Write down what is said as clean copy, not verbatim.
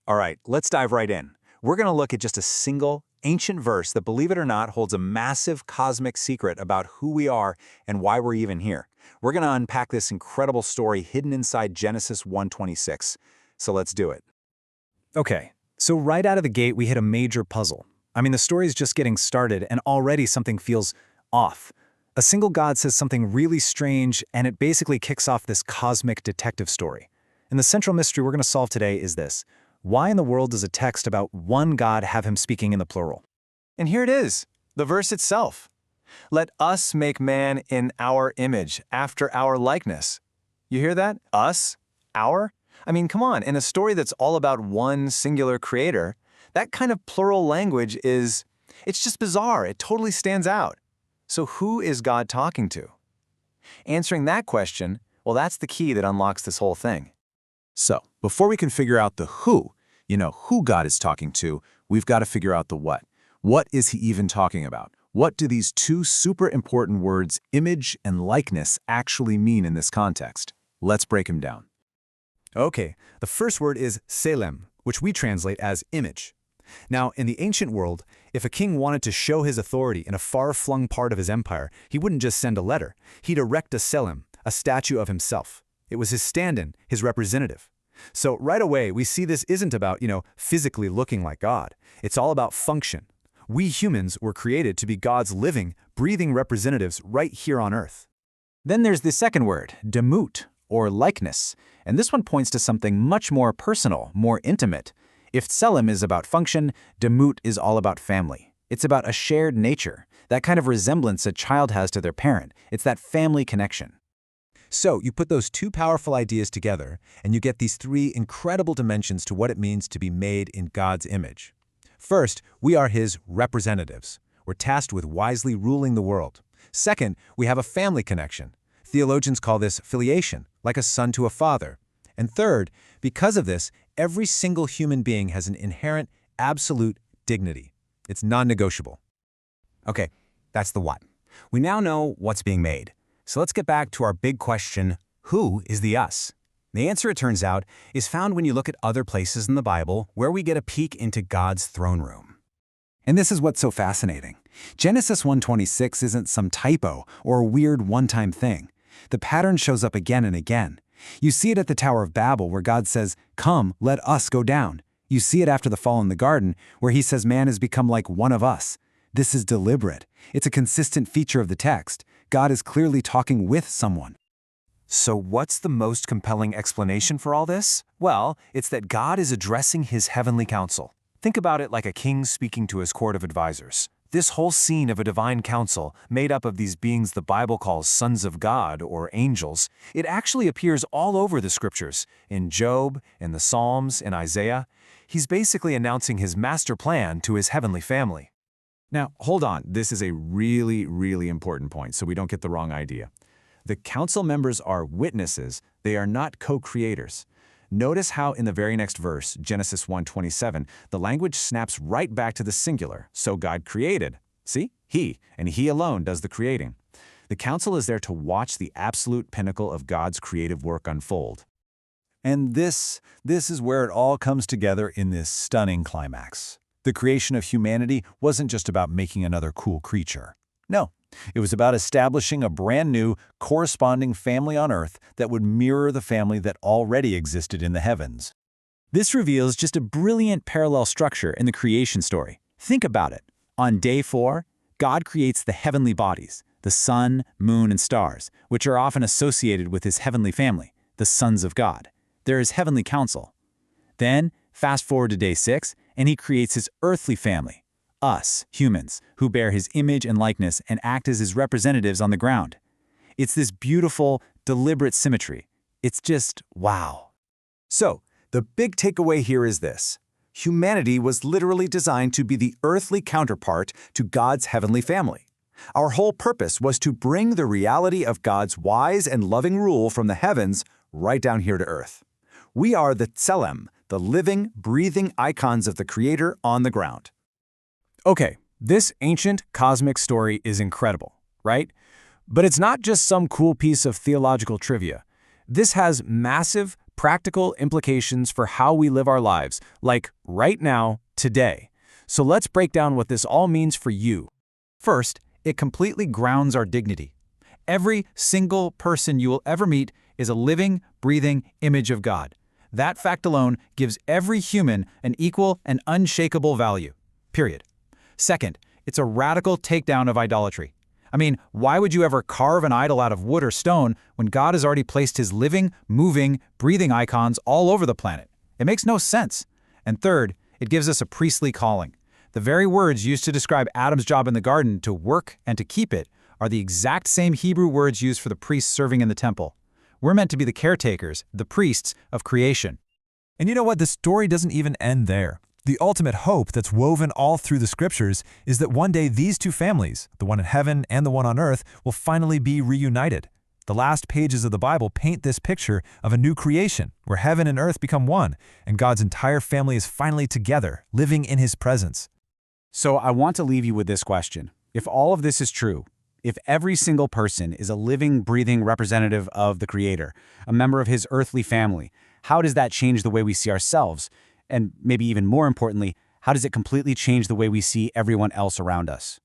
All right, let's dive right in. We're going to look at just a single ancient verse that, believe it or not, holds a massive cosmic secret about who we are and why we're even here. We're going to unpack this incredible story hidden inside Genesis 1:26. So let's do it. Okay, so right out of the gate, we hit a major puzzle. I mean, the story's just getting started, and already something feels off. A single god says something really strange, and it basically kicks off this cosmic detective story. And the central mystery we're going to solve today is this. Why in the world does a text about one god have him speaking in the plural? And here it is, the verse itself. Let us make man in our image, after our likeness. You hear that? Us? Our? I mean, come on, in a story that's all about one singular creator, that kind of plural language it's just bizarre. It totally stands out. So who is God talking to? Answering that question, well, that's the key that unlocks this whole thing. So, before we can figure out the who God is talking to, we've got to figure out the what. What is he even talking about? What do these two super important words, image and likeness, actually mean in this context? Let's break them down. Okay, the first word is selem, which we translate as image. Now, in the ancient world, if a king wanted to show his authority in a far-flung part of his empire, he wouldn't just send a letter. He'd erect a selem, a statue of himself. It was his stand-in, his representative. So right away, we see this isn't about, physically looking like God. It's all about function. We humans were created to be God's living, breathing representatives right here on Earth. Then there's the second word, demut, or likeness. And this one points to something much more personal, more intimate. If tselem is about function, demut is all about family. It's about a shared nature, that kind of resemblance a child has to their parent. It's that family connection. So you put those two powerful ideas together, and you get these three incredible dimensions to what it means to be made in God's image. First, we are his representatives. We're tasked with wisely ruling the world. Second, we have a family connection. Theologians call this filiation, like a son to a father. And third, because of this, every single human being has an inherent, absolute dignity. It's non-negotiable. Okay, that's the what. We now know what's being made. So let's get back to our big question, who is the us? The answer, it turns out, is found when you look at other places in the Bible where we get a peek into God's throne room. And this is what's so fascinating. Genesis 1:26 isn't some typo or a weird one-time thing. The pattern shows up again and again. You see it at the Tower of Babel where God says, "Come, let us go down." You see it after the fall in the garden where he says man has become like one of us. This is deliberate. It's a consistent feature of the text. God is clearly talking with someone. So what's the most compelling explanation for all this? Well, it's that God is addressing his heavenly council. Think about it like a king speaking to his court of advisors. This whole scene of a divine council, made up of these beings the Bible calls sons of God or angels, it actually appears all over the scriptures, in Job, in the Psalms, in Isaiah. He's basically announcing his master plan to his heavenly family. Now, hold on. This is a really, really important point, so we don't get the wrong idea. The council members are witnesses. They are not co-creators. Notice how in the very next verse, Genesis 1:27, the language snaps right back to the singular. So God created. See? He, and he alone does the creating. The council is there to watch the absolute pinnacle of God's creative work unfold. And this is where it all comes together in this stunning climax. The creation of humanity wasn't just about making another cool creature. No, it was about establishing a brand new, corresponding family on Earth that would mirror the family that already existed in the heavens. This reveals just a brilliant parallel structure in the creation story. Think about it. On day 4, God creates the heavenly bodies, the sun, moon, and stars, which are often associated with his heavenly family, the sons of God. They're his heavenly council. Then, fast forward to day 6, and he creates his earthly family, us, humans, who bear his image and likeness and act as his representatives on the ground. It's this beautiful, deliberate symmetry. It's just wow. So, the big takeaway here is this. Humanity was literally designed to be the earthly counterpart to God's heavenly family. Our whole purpose was to bring the reality of God's wise and loving rule from the heavens right down here to earth. We are the tselem, the living, breathing icons of the Creator on the ground. Okay, this ancient cosmic story is incredible, right? But it's not just some cool piece of theological trivia. This has massive, practical implications for how we live our lives, like right now, today. So let's break down what this all means for you. First, it completely grounds our dignity. Every single person you will ever meet is a living, breathing image of God. That fact alone gives every human an equal and unshakable value. Period. Second, it's a radical takedown of idolatry. I mean, why would you ever carve an idol out of wood or stone when God has already placed his living, moving, breathing icons all over the planet? It makes no sense. And third, it gives us a priestly calling. The very words used to describe Adam's job in the garden, to work and to keep it, are the exact same Hebrew words used for the priests serving in the temple. We're meant to be the caretakers, the priests of creation. And you know what? The story doesn't even end there. The ultimate hope that's woven all through the scriptures is that one day these two families, the one in heaven and the one on earth, will finally be reunited. The last pages of the Bible paint this picture of a new creation where heaven and earth become one, and God's entire family is finally together, living in his presence. So I want to leave you with this question. If all of this is true, if every single person is a living, breathing representative of the Creator, a member of his earthly family, how does that change the way we see ourselves? And maybe even more importantly, how does it completely change the way we see everyone else around us?